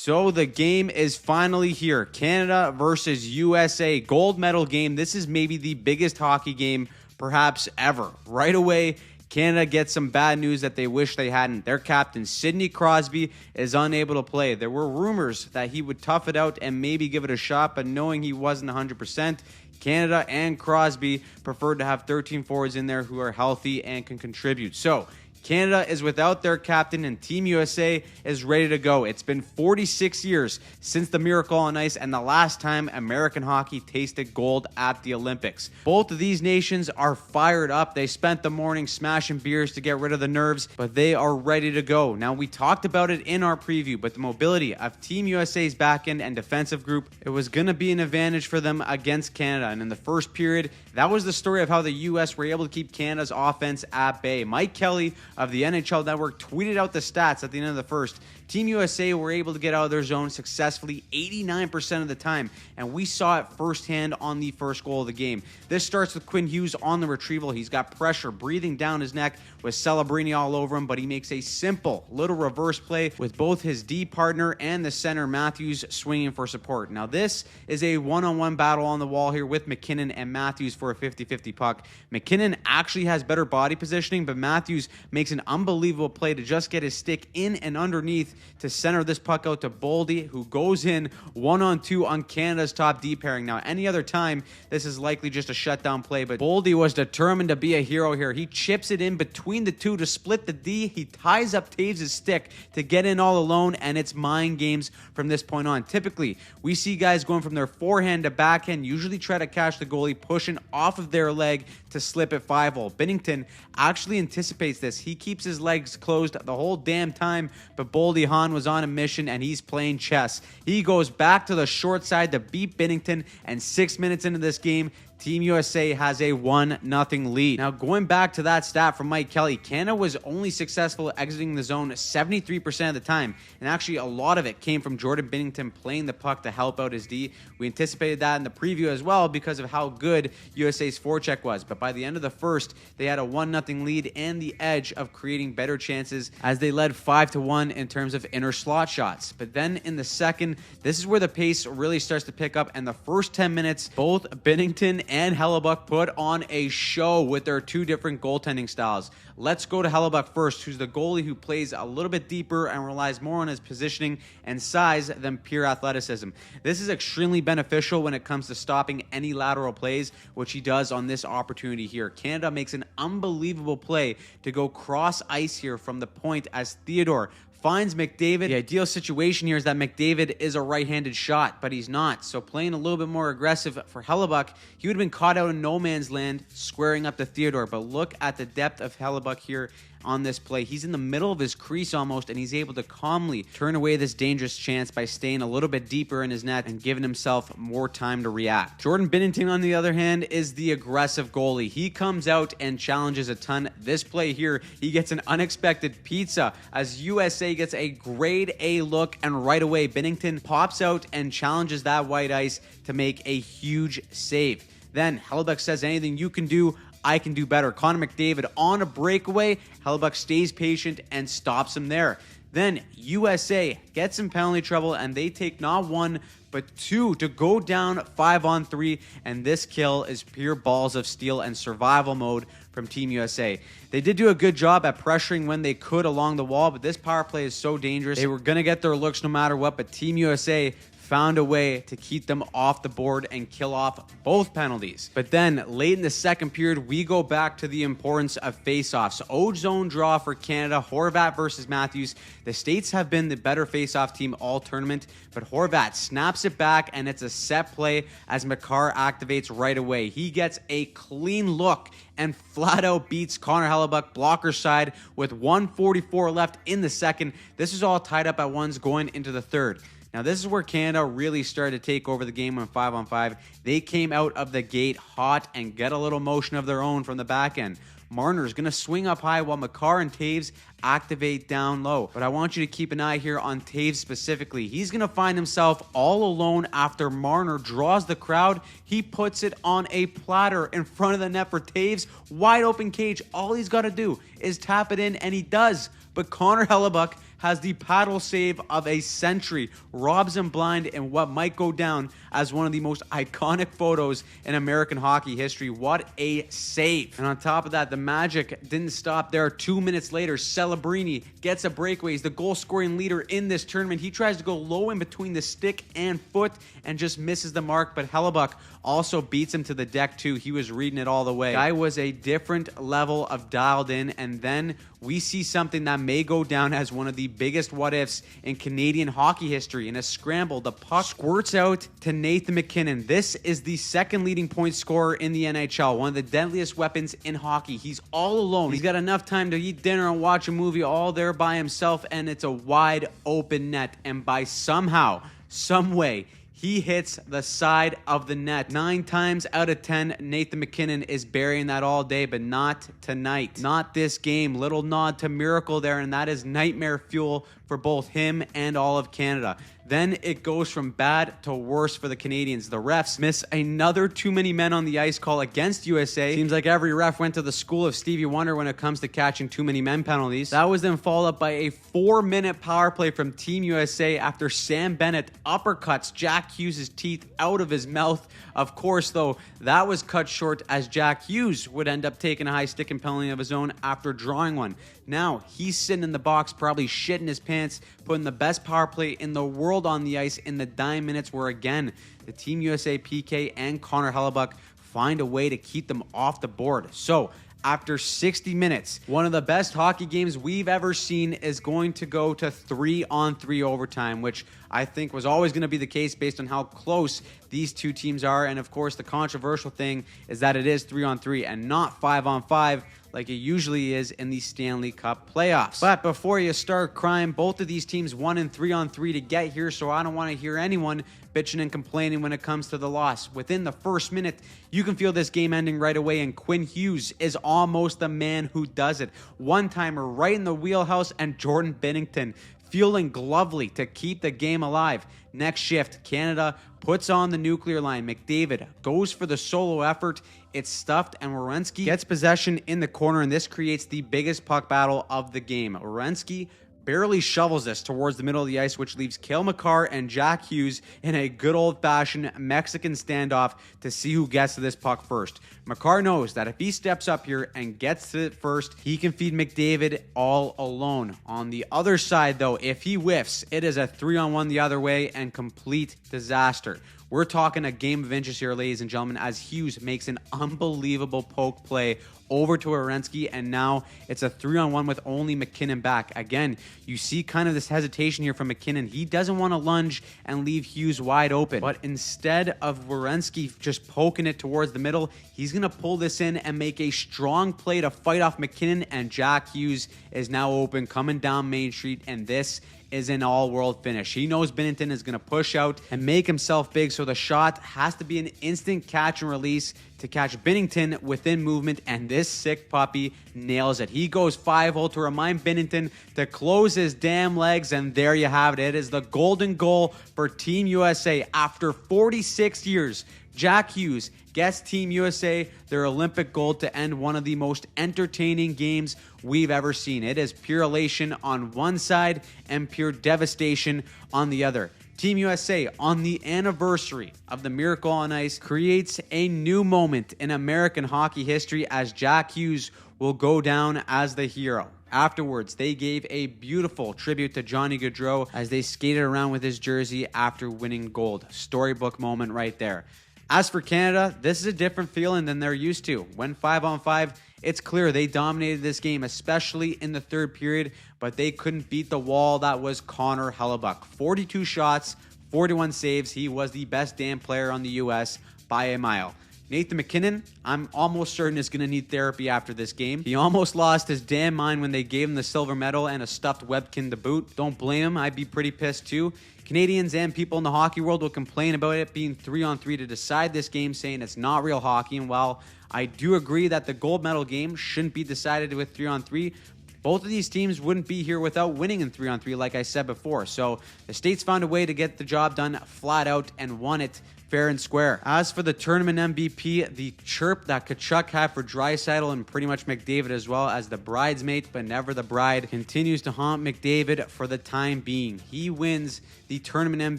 So the game is finally here. Canada versus USA. Gold medal game. This is maybe the biggest hockey game perhaps ever. Right away, Canada gets some bad news that they wish they hadn't. Their captain, Sidney Crosby, is unable to play. There were rumors that he would tough it out and maybe give it a shot, but knowing he wasn't 100%, Canada and Crosby preferred to have 13 forwards in there who are healthy and can contribute. So Canada is without their captain and Team USA is ready to go. It's been 46 years since the Miracle on Ice and the last time American hockey tasted gold at the Olympics. Both of these nations are fired up. They spent the morning smashing beers to get rid of the nerves, but they are ready to go. Now, we talked about it in our preview, but the mobility of Team USA's back end and defensive group, it was going to be an advantage for them against Canada. And in the first period, that was the story of how the US were able to keep Canada's offense at bay. Mike Kelly of the NHL Network tweeted out the stats at the end of the first. Team USA were able to get out of their zone successfully 89% of the time, and we saw it firsthand on the first goal of the game. This starts with Quinn Hughes on the retrieval. He's got pressure breathing down his neck with Celebrini all over him, but he makes a simple little reverse play with both his D partner and the center Matthews swinging for support. Now this is a one-on-one battle on the wall here with McKinnon and Matthews for a 50-50 puck. McKinnon actually has better body positioning, but Matthews makes an unbelievable play to just get his stick in and underneath to center this puck out to Boldy, who goes in 1-on-2 on Canada's top D pairing. Now, any other time, this is likely just a shutdown play, but Boldy was determined to be a hero here. He chips it in between the two to split the D. He ties up Taves' stick to get in all alone, and it's mind games from this point on. Typically, we see guys going from their forehand to backhand, usually try to catch the goalie, pushing off of their leg to slip it 5-hole. Binnington actually anticipates this. He keeps his legs closed the whole damn time, but Boldy Hahn was on a mission and he's playing chess. He goes back to the short side to beat Binnington, and 6 minutes into this game, Team USA has a 1-0 lead. Now, going back to that stat from Mike Kelly, Canada was only successful exiting the zone 73% of the time, and actually a lot of it came from Jordan Binnington playing the puck to help out his D. We anticipated that in the preview as well because of how good USA's forecheck was, but by the end of the first, they had a 1-0 lead and the edge of creating better chances as they led 5-1 in terms of inner slot shots. But then in the second, this is where the pace really starts to pick up, and the first 10 minutes, both Binnington and Hellebuyck put on a show with their two different goaltending styles. Let's go to Hellebuyck first, who's the goalie who plays a little bit deeper and relies more on his positioning and size than pure athleticism. This is extremely beneficial when it comes to stopping any lateral plays, which he does on this opportunity here. Canada makes an unbelievable play to go cross ice here from the point as Theodore finds McDavid. The ideal situation here is that McDavid is a right-handed shot, but he's not. So playing a little bit more aggressive for Hellebuyck, he would have been caught out in no man's land, squaring up to Theodore. But look at the depth of Hellebuyck here on this play. He's in the middle of his crease almost, and he's able to calmly turn away this dangerous chance by staying a little bit deeper in his net and giving himself more time to react. Jordan Binnington, on the other hand, is the aggressive goalie. He comes out and challenges a ton. This play here, he gets an unexpected pizza as USA gets a grade A look, and right away, Binnington pops out and challenges that white ice to make a huge save. Then Hellebuyck says, anything you can do, I can do better. Connor McDavid on a breakaway. Hellebuyck stays patient and stops him there. Then USA gets in penalty trouble, and they take not one, but two to go down 5-on-3, and this kill is pure balls of steel and survival mode from Team USA. They did do a good job at pressuring when they could along the wall, but this power play is so dangerous. They were going to get their looks no matter what, but Team USA found a way to keep them off the board and kill off both penalties. But then late in the second period, we go back to the importance of face-offs. O-zone draw for Canada, Horvat versus Matthews. The States have been the better face-off team all tournament, but Horvat snaps it back, and it's a set play as Makar activates right away. He gets a clean look and flat out beats Connor Hellebuyck blocker side with 1:44 left in the second. This is all tied up at ones going into the third. Now, this is where Canada really started to take over the game on 5-on-5. They came out of the gate hot and get a little motion of their own from the back end. Marner's going to swing up high while Makar and Taves activate down low. But I want you to keep an eye here on Taves specifically. He's going to find himself all alone after Marner draws the crowd. He puts it on a platter in front of the net for Taves. Wide open cage. All he's got to do is tap it in, and he does. but Connor Hellebuyck has the paddle save of a century, robs him blind in what might go down as one of the most iconic photos in American hockey history. What a save. And on top of that, the Magic didn't stop there. 2 minutes later, Celebrini gets a breakaway. He's the goal scoring leader in this tournament. He tries to go low in between the stick and foot and just misses the mark, but Hellebuyck also beats him to the deck too. He was reading it all the way. Guy was a different level of dialed in, and then we see something that may go down as one of the biggest what ifs in Canadian hockey history. In a scramble, the puck squirts out to Nathan MacKinnon. This is the second leading point scorer in the NHL, one of the deadliest weapons in hockey. He's all alone. He's got enough time to eat dinner and watch a movie all there by himself, and it's a wide open net. And by somehow, some way, he hits the side of the net. 9 times out of 10, Nathan MacKinnon is burying that all day, but not tonight. Not this game. Little nod to miracle there, and that is nightmare fuel for both him and all of Canada. Then it goes from bad to worse for the Canadians. The refs miss another too many men on the ice call against USA. Seems like every ref went to the school of Stevie Wonder when it comes to catching too many men penalties. That was then followed up by a 4-minute power play from Team USA after Sam Bennett uppercuts Jack Hughes' teeth out of his mouth. Of course, though, that was cut short as Jack Hughes would end up taking a high sticking penalty of his own after drawing one. Now, he's sitting in the box, probably shitting his pants, putting the best power play in the world on the ice in the dying minutes where, again, the Team USA PK and Connor Hellebuyck find a way to keep them off the board. So, after 60 minutes, one of the best hockey games we've ever seen is going to go to 3-on-3 overtime, which I think was always going to be the case based on how close these two teams are. And of course, the controversial thing is that it is 3-on-3 and not 5-on-5 like it usually is in the Stanley Cup playoffs. But before you start crying, both of these teams won in 3-on-3 to get here, so I don't want to hear anyone bitching and complaining when it comes to the loss. Within the first minute, you can feel this game ending right away, and Quinn Hughes is almost the man who does it. One-timer right in the wheelhouse, and Jordan Binnington feeling glovely to keep the game alive. Next shift, Canada puts on the nuclear line. McDavid goes for the solo effort. It's stuffed, and Werenski gets possession in the corner, and this creates the biggest puck battle of the game. Werenski barely shovels this towards the middle of the ice, which leaves Cale Makar and Jack Hughes in a good old-fashioned Mexican standoff to see who gets to this puck first. Makar knows that if he steps up here and gets to it first, he can feed McDavid all alone. On the other side, though, if he whiffs, it is a 3-on-1 the other way and complete disaster. We're talking a game of inches here, ladies and gentlemen, as Hughes makes an unbelievable poke play over to Werenski, and now it's a 3-on-1 with only MacKinnon back. Again, you see kind of this hesitation here from MacKinnon. He doesn't want to lunge and leave Hughes wide open, but instead of Werenski just poking it towards the middle, he's going to pull this in and make a strong play to fight off MacKinnon, and Jack Hughes is now open, coming down Main Street, and this is an all-world finish. He knows Binnington is going to push out and make himself big, so the shot has to be an instant catch and release to catch Binnington within movement, and this sick puppy nails it. He goes 5-hole to remind Binnington to close his damn legs, and there you have it. It is the golden goal for Team USA. After 46 years, Jack Hughes gets Team USA their Olympic gold to end one of the most entertaining games we've ever seen. It is pure elation on one side and pure devastation on the other. Team USA, on the anniversary of the Miracle on Ice, creates a new moment in American hockey history as Jack Hughes will go down as the hero. Afterwards, they gave a beautiful tribute to Johnny Gaudreau as they skated around with his jersey after winning gold. Storybook moment right there. As for Canada, this is a different feeling than they're used to. When 5-on-5, it's clear they dominated this game, especially in the third period, but they couldn't beat the wall that was Connor Hellebuyck. 42 shots, 41 saves. He was the best damn player on the U.S. by a mile. Nathan MacKinnon, I'm almost certain is going to need therapy after this game. He almost lost his damn mind when they gave him the silver medal and a stuffed Webkin to boot. Don't blame him. I'd be pretty pissed too. Canadians and people in the hockey world will complain about it being 3-on-3 to decide this game, saying it's not real hockey. And while I do agree that the gold medal game shouldn't be decided with 3-on-3, both of these teams wouldn't be here without winning in 3-on-3, like I said before. So the States found a way to get the job done flat out and won it fair and square. As for the tournament MVP, the chirp that Tkachuk had for Draisaitl and pretty much McDavid as well as the bridesmaid but never the bride continues to haunt McDavid for the time being. He wins the tournament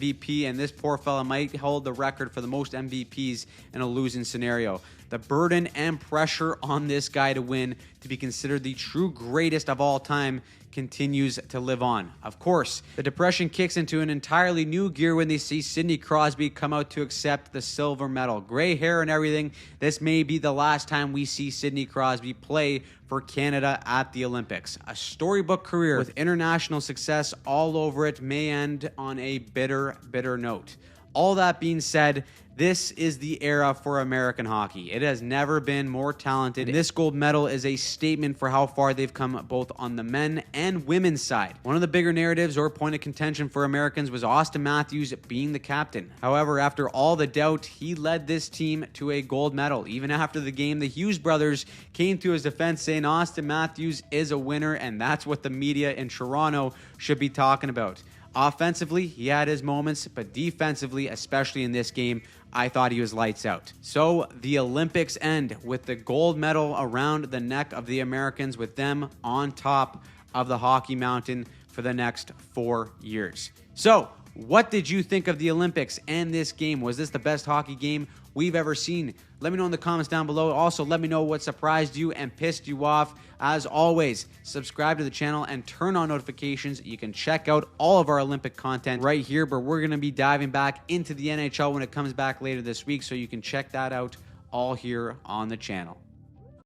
MVP, and this poor fella might hold the record for the most MVPs in a losing scenario. The burden and pressure on this guy to win, to be considered the true greatest of all time, continues to live on. Of course, the depression kicks into an entirely new gear when they see Sidney Crosby come out to accept the silver medal. Gray hair and everything, this may be the last time we see Sidney Crosby play for Canada at the Olympics. A storybook career with international success all over it may end on a bitter, bitter note. All that being said, this is the era for American hockey. It has never been more talented. And this gold medal is a statement for how far they've come both on the men and women's side. One of the bigger narratives or point of contention for Americans was Austin Matthews being the captain. However, after all the doubt, he led this team to a gold medal. Even after the game, the Hughes brothers came to his defense saying Austin Matthews is a winner, and that's what the media in Toronto should be talking about. Offensively, he had his moments, but defensively, especially in this game, I thought he was lights out. So the Olympics end with the gold medal around the neck of the Americans, with them on top of the hockey mountain for the next 4 years. So what did you think of the Olympics and this game? Was this the best hockey game we've ever seen? Let me know in the comments down below. Also, let me know what surprised you and pissed you off. As always, subscribe to the channel and turn on notifications. You can check out all of our Olympic content right here, but we're going to be diving back into the NHL when it comes back later this week, so you can check that out all here on the channel.